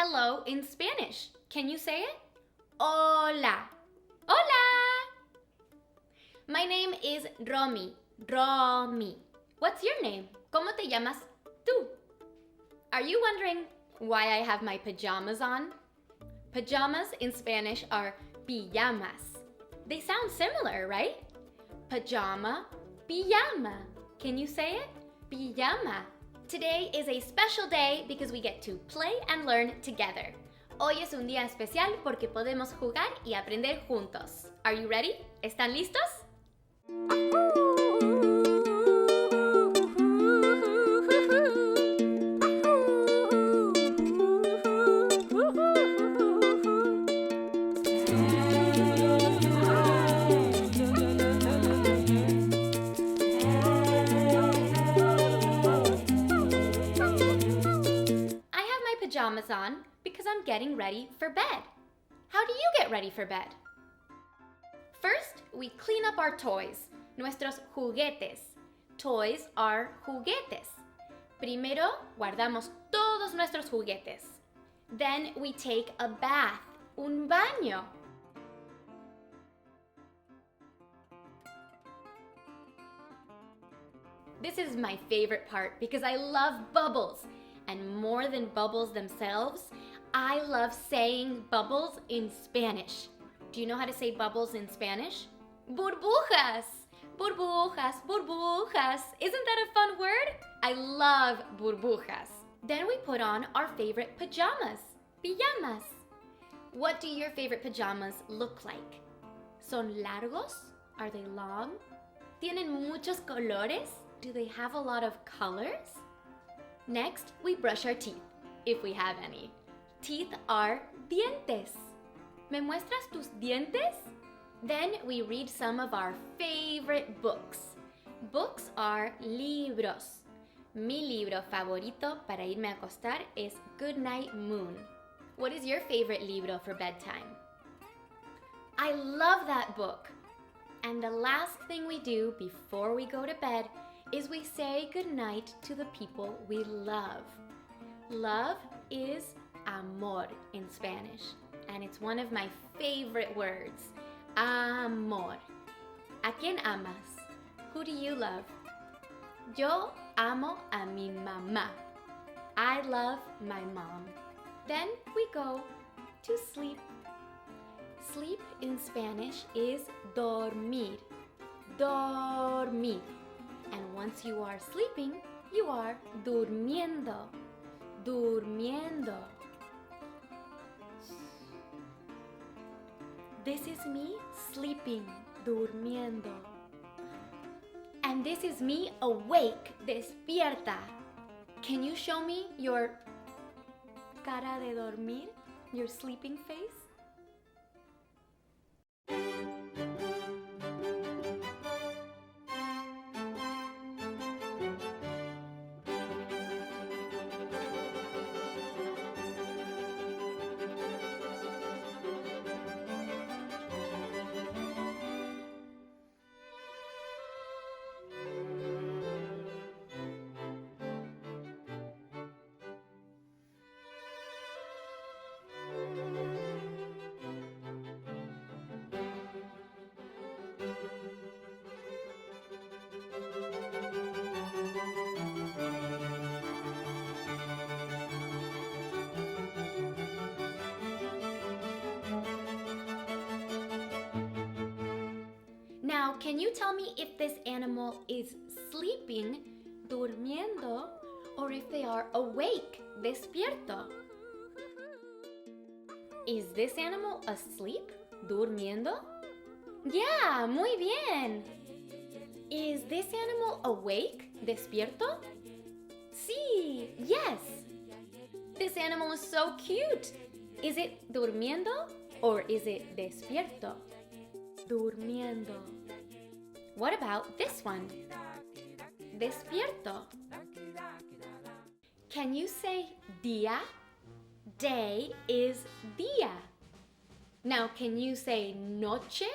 hello in Spanish. Can you say it? Hola. Hola. My name is Romi. Romi. What's your name? ¿Cómo te llamas tú? Are you wondering why I have my pajamas on? Pajamas in Spanish are pijamas. They sound similar, right? Pajama, pijama. Can you say it? Pijama. Today is a special day because we get to play and learn together. Hoy es un día especial porque podemos jugar y aprender juntos. Are you ready? ¿Están listos? Pajamas on because I'm getting ready for bed. How do you get ready for bed? First, we clean up our toys, nuestros juguetes. Toys are juguetes. Primero, guardamos todos nuestros juguetes. Then we take a bath, un baño. This is my favorite part because I love bubbles. And more than bubbles themselves, I love saying bubbles in Spanish. Do you know how to say bubbles in Spanish? Burbujas! Burbujas, burbujas. Isn't that a fun word? I love burbujas. Then we put on our favorite pajamas, pijamas. What do your favorite pajamas look like? ¿Son largos? Are they long? ¿Tienen muchos colores? Do they have a lot of colors? Next, we brush our teeth, if we have any. Teeth are dientes. ¿Me muestras tus dientes? Then we read some of our favorite books. Books are libros. Mi libro favorito para irme a acostar es Goodnight Moon. What is your favorite libro for bedtime? I love that book. And the last thing we do before we go to bed is we say goodnight to the people we love. Love is amor in Spanish, and it's one of my favorite words. Amor. ¿A quién amas? Who do you love? Yo amo a mi mamá. I love my mom. Then we go to sleep. Sleep in Spanish is dormir. Dormir. And once you are sleeping, you are durmiendo. Durmiendo. This is me sleeping, durmiendo. And this is me awake, despierta. Can you show me your cara de dormir, your sleeping face? Now, can you tell me if this animal is sleeping, durmiendo, or if they are awake, despierto? Is this animal asleep, durmiendo? Yeah, muy bien. Is this animal awake, despierto? Sí, yes. This animal is so cute. Is it durmiendo or is it despierto? Durmiendo. What about this one? Despierto. Can you say día? Day is día. Now, can you say noche?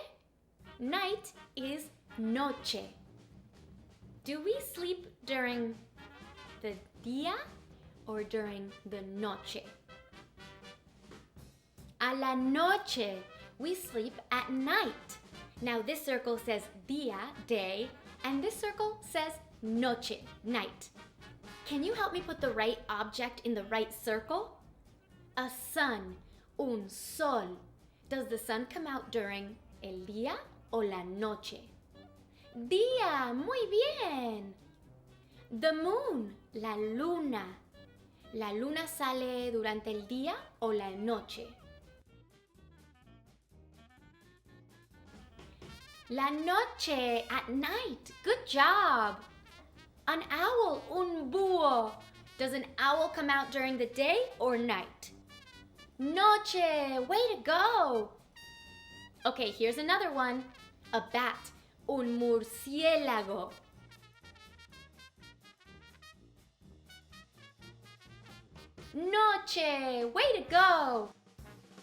Night is noche. Do we sleep during the día or during the noche? A la noche. We sleep at night. Now this circle says día, day, and this circle says noche, night. Can you help me put the right object in the right circle? A sun, un sol. Does the sun come out during el día o la noche? Día, muy bien. The moon, la luna. ¿La luna sale durante el día o la noche? La noche, at night. Good job. An owl, un búho. Does an owl come out during the day or night? Noche, way to go. Okay, here's another one. A bat, un murciélago. Noche, way to go.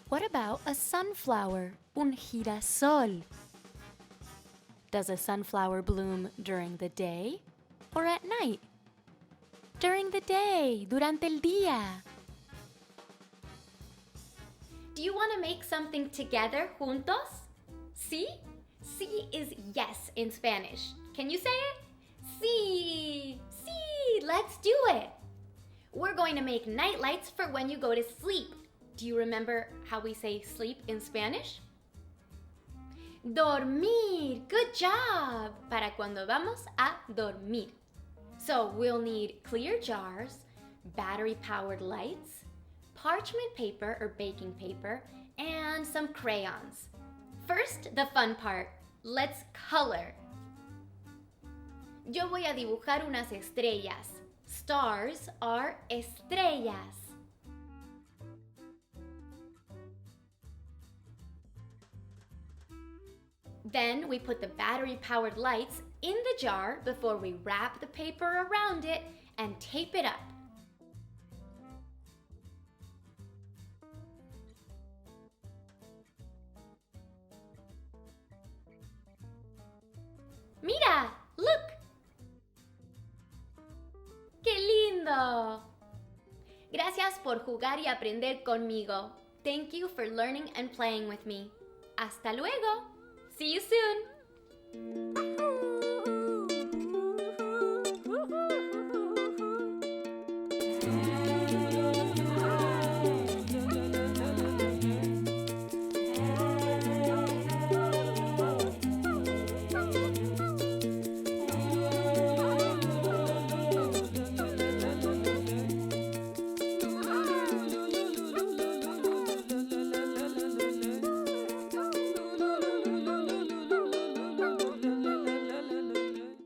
What about a sunflower, un girasol? Does a sunflower bloom during the day or at night? During the day, durante el día. Do you want to make something together, juntos? Sí? Sí is yes in Spanish. Can you say it? Sí, sí, let's do it. We're going to make nightlights for when you go to sleep. Do you remember how we say sleep in Spanish? Dormir, good job, para cuando vamos a dormir. So we'll need clear jars, battery-powered lights, parchment paper or baking paper, and some crayons. First, the fun part. Let's color. Yo voy a dibujar unas estrellas. Stars are estrellas. Then we put the battery-powered lights in the jar before we wrap the paper around it and tape it up. Mira, look! ¡Qué lindo! Gracias por jugar y aprender conmigo. Thank you for learning and playing with me. Hasta luego! See you soon!